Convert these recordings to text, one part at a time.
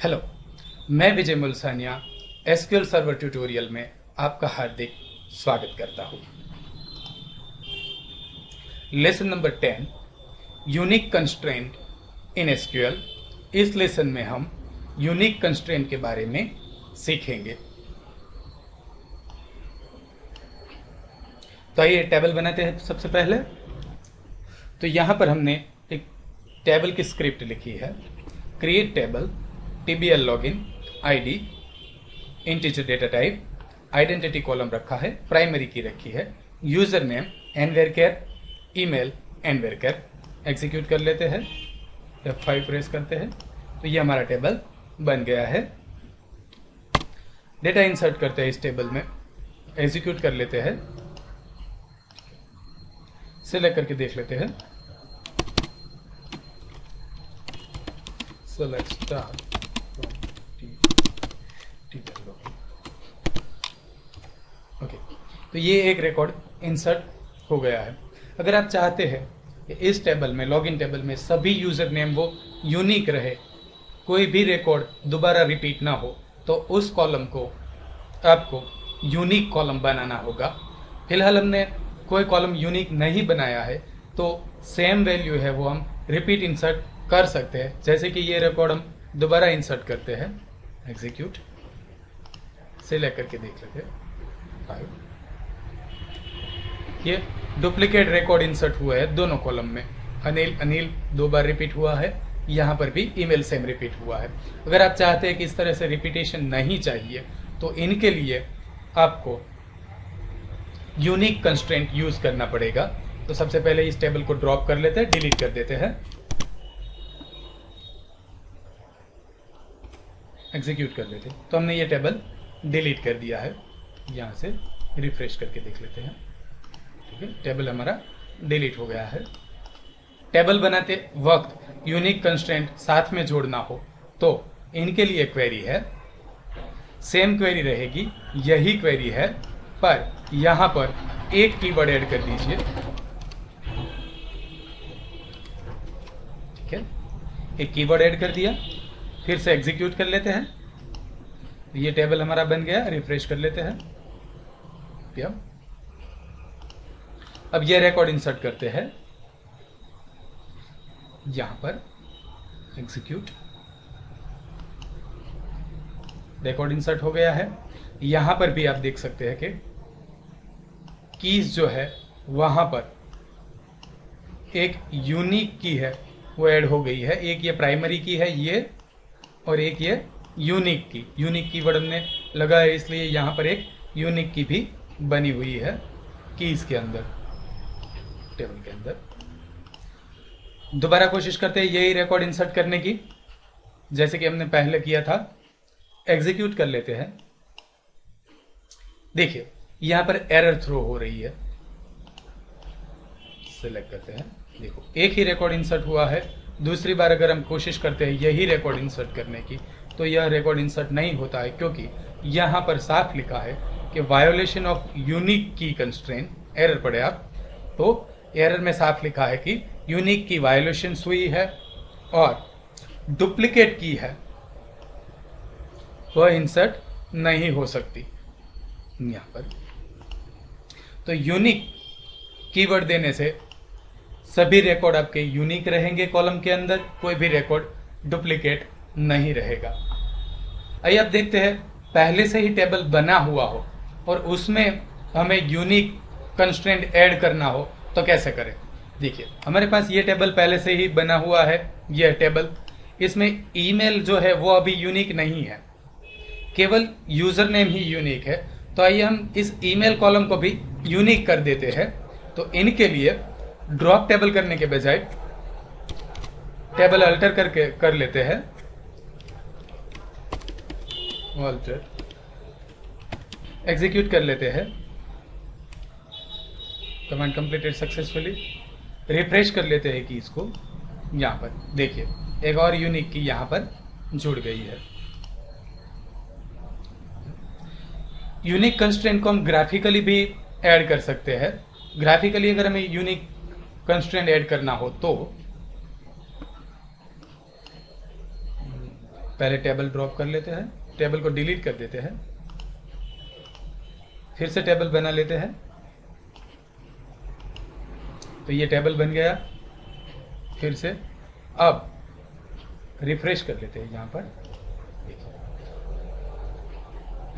Hello, मैं विजय मुलसानिया SQL server tutorial में आपका हार्दिक स्वागत करता हूँ। Lesson number 10 unique constraint in SQL. इस लेसन में हम यूनिक कंस्ट्रेंट के बारे में सीखेंगे। तो आइए टेबल बनाते हैं। सबसे पहले तो यहाँ पर हमने एक टेबल की स्क्रिप्ट लिखी है। Create table, TBL login, ID, integer data type, identity column रखा है, प्राइमरी की रखी है, user name nvarchar, email nvarchar। Execute कर लेते हैं, F5 प्रेस करते हैं तो ये हमारा टेबल बन गया है। डेटा इंसर्ट करते हैं इस टेबल में, एग्जीक्यूट कर लेते हैं, सिलेक्ट करके देख लेते हैं। सेलेक्ट स्टार ओके, तो ये एक रिकॉर्ड इंसर्ट हो गया है। अगर आप चाहते हैं कि इस टेबल में, लॉगिन टेबल में सभी यूजर नेम वो यूनिक रहे, कोई भी रिकॉर्ड दोबारा रिपीट ना हो, तो उस कॉलम को आपको यूनिक कॉलम बनाना होगा। फिलहाल हमने कोई कॉलम यूनिक नहीं बनाया है, तो सेम वैल्यू है वो हम रिपीट इंसर्ट कर सकते हैं। जैसे कि ये रिकॉर्ड हम दोबारा इंसर्ट करते हैं, एग्जीक्यूट, सिलेक्ट करके देख लेते हैं। ये डुप्लीकेट रिकॉर्ड इंसर्ट हुआ है दोनों कॉलम में। अनिल 2 बार रिपीट हुआ है, यहाँ पर भी ईमेल सेम रिपीट हुआ है। अगर आप चाहते हैं कि इस तरह से रिपीटेशन नहीं चाहिए, तो इनके लिए आपको यूनिक कंस्ट्रेंट यूज करना पड़ेगा। तो सबसे पहले इस टेबल को ड्रॉप कर लेते हैं, डिलीट कर देते हैं, एग्जीक्यूट कर लेते हैं। तो हमने ये टेबल डिलीट कर दिया है। यहाँ से रिफ्रेश करके देख लेते हैं, ठीक है, टेबल हमारा डिलीट हो गया है। टेबल बनाते वक्त यूनिक कंस्ट्रेंट साथ में जोड़ना हो तो इनके लिए क्वेरी है, सेम क्वेरी रहेगी, यही क्वेरी है, पर यहाँ पर एक कीवर्ड ऐड कर दीजिए, ठीक है, एक कीवर्ड ऐड कर दिया। फिर से एग्जीक्यूट कर लेते हैं, ये टेबल हमारा बन गया। रिफ्रेश कर लेते हैं, अब ये रिकॉर्ड इंसर्ट करते हैं, यहां पर एग्जीक्यूट, रिकॉर्ड इंसर्ट हो गया है। यहां पर भी आप देख सकते हैं कि कीज जो है वहां पर एक यूनिक की है वो ऐड हो गई है। एक ये प्राइमरी की है ये, और एक ये यूनिक की। यूनिक कीवर्ड हमने लगाया इसलिए यहां पर एक यूनिक की भी बनी हुई है कीज के अंदर, टेबल के अंदर। दोबारा कोशिश करते हैं यही रिकॉर्ड इंसर्ट करने की, जैसे कि हमने पहले किया था। एग्जीक्यूट कर लेते हैं, देखिए यहां पर एरर थ्रो हो रही है, सिलेक्ट करते हैं, देखो एक ही रिकॉर्ड इंसर्ट हुआ है। दूसरी बार अगर हम कोशिश करते हैं यही रिकॉर्ड इंसर्ट करने की, तो यह रिकॉर्ड इंसर्ट नहीं होता है, क्योंकि यहां पर साफ लिखा है कि वायोलेशन ऑफ यूनिक की कंस्ट्रेंट। एरर पड़े आप तो एरर में साफ लिखा है कि यूनिक की वायोलेशन हुई है और डुप्लीकेट की है वह इंसर्ट नहीं हो सकती यहां पर। तो यूनिक कीवर्ड देने से सभी रिकॉर्ड आपके यूनिक रहेंगे कॉलम के अंदर, कोई भी रिकॉर्ड डुप्लीकेट नहीं रहेगा। आइए अब देखते हैं, पहले से ही टेबल बना हुआ हो और उसमें हमें यूनिक कंस्ट्रेंट ऐड करना हो तो कैसे करें। देखिए हमारे पास ये टेबल पहले से ही बना हुआ है, यह टेबल, इसमें ईमेल जो है वो अभी यूनिक नहीं है, केवल यूजर नेम ही यूनिक है। तो आइए हम इस ईमेल कॉलम को भी यूनिक कर देते हैं। तो इनके लिए ड्रॉप टेबल करने के बजाय टेबल अल्टर करके कर लेते हैं, अल्टर, एग्जीक्यूट कर लेते हैं, कमांड कंप्लीटेड सक्सेसफुली। रिफ्रेश कर लेते हैं कि इसको, यहां पर देखिए एक और यूनिक की यहां पर जुड़ गई है। यूनिक कंस्ट्रेंट को हम ग्राफिकली भी ऐड कर सकते हैं। ग्राफिकली अगर हमें यूनिक कंस्ट्रेंट ऐड करना हो तो पहले टेबल ड्रॉप कर लेते हैं, टेबल को डिलीट कर देते हैं, फिर से टेबल बना लेते हैं। तो ये टेबल बन गया। फिर से अब रिफ्रेश कर लेते हैं। यहाँ पर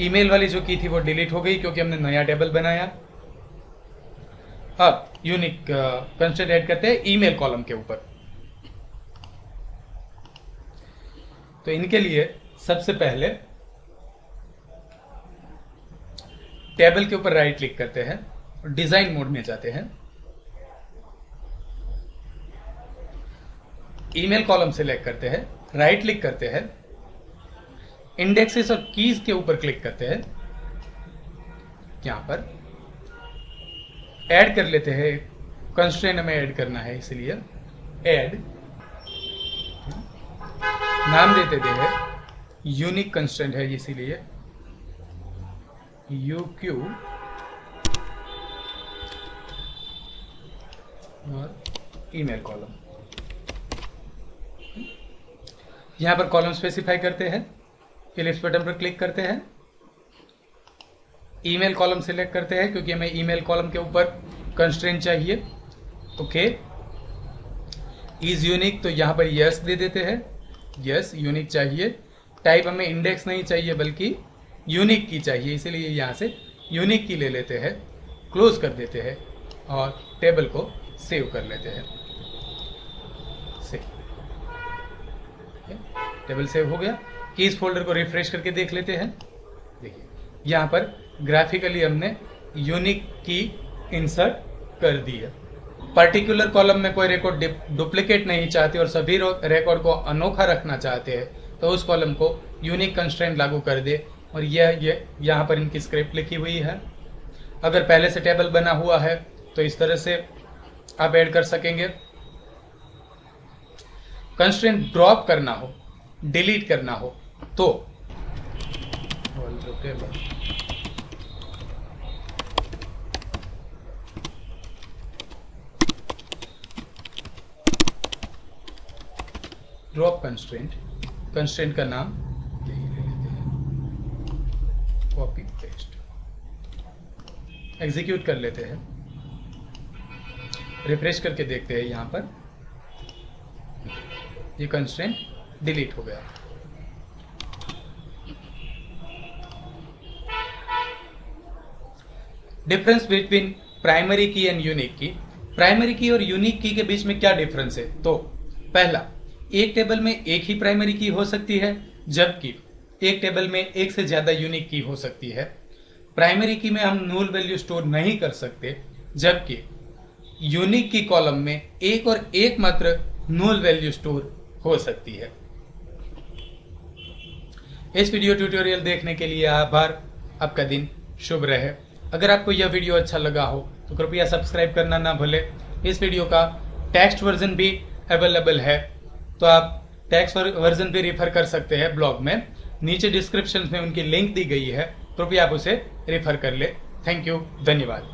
ईमेल वाली जो की थी वो डिलीट हो गई क्योंकि हमने नया टेबल बनाया। अब यूनिक कंस्ट्रेंट ऐड करते हैं ईमेल कॉलम के ऊपर। तो इनके लिए सबसे पहले टेबल के ऊपर राइट क्लिक करते हैं और डिजाइन मोड में जाते हैं। ईमेल कॉलम सेलेक्ट करते हैं, राइट क्लिक करते हैं, इंडेक्सेस और कीज के ऊपर क्लिक करते हैं। यहां पर ऐड कर लेते हैं, कंस्ट्रेंट हमें ऐड करना है इसलिए ऐड, नाम देते हैं यूनिक कंस्ट्रेंट है इसीलिए UQ और ईमेल कॉलम। यहां पर कॉलम स्पेसिफाई करते हैं, इलिप्स बटन पर क्लिक करते हैं, ईमेल कॉलम सिलेक्ट करते हैं क्योंकि हमें ईमेल कॉलम के ऊपर कंस्ट्रेंट चाहिए। ओके, इज यूनिक तो यहां पर यस दे देते हैं, यस यूनिक चाहिए। टाइप हमें इंडेक्स नहीं चाहिए बल्कि यूनिक की चाहिए, इसीलिए यहां से यूनिक की ले लेते हैं, क्लोज कर देते हैं और टेबल को सेव कर लेते हैं। टेबल सेव हो गया। कीज फोल्डर को रिफ्रेश करके देख लेते हैं। देखिए यहां पर ग्राफिकली हमने यूनिक की इंसर्ट कर दी है। पर्टिकुलर कॉलम में कोई रिकॉर्ड डुप्लीकेट नहीं चाहते और सभी रिकॉर्ड को अनोखा रखना चाहते हैं तो उस कॉलम को यूनिक कंस्ट्रेंट लागू कर दे। और ये यहाँ पर इनकी स्क्रिप्ट लिखी हुई है। अगर पहले से टेबल बना हुआ है तो इस तरह से आप ऐड कर सकेंगे। कंस्ट्रेंट ड्रॉप करना हो, डिलीट करना हो तो टेबल ड्रॉप कंस्ट्रेंट का नाम यही ले लेते हैं, कॉपी पेस्ट, एग्जीक्यूट कर लेते हैं, रिफ्रेश करके देखते हैं। यहां पर ये कंस्ट्रेंट डिलीट हो गया। डिफरेंस बिटवीन प्राइमरी की एंड यूनिक की। प्राइमरी की और यूनिक की के बीच में क्या डिफरेंस है? तो पहला, एक टेबल में एक ही प्राइमरी की हो सकती है जबकि एक टेबल में एक से ज्यादा यूनिक की हो सकती है। प्राइमरी की में हम नूल वैल्यू स्टोर नहीं कर सकते जबकि यूनिक की कॉलम में एक और एक मात्र नूल वैल्यू स्टोर हो सकती है। इस वीडियो ट्यूटोरियल देखने के लिए आभार। आपका दिन शुभ रहे। अगर आपको यह वीडियो अच्छा लगा हो तो कृपया सब्सक्राइब करना ना भूलें। इस वीडियो का टेक्स्ट वर्जन भी अवेलेबल है तो आप टेक्स्ट वर्जन भी रेफर कर सकते हैं ब्लॉग में। नीचे डिस्क्रिप्शन में उनकी लिंक दी गई है, कृपया आप उसे रेफर कर ले। थैंक यू, धन्यवाद।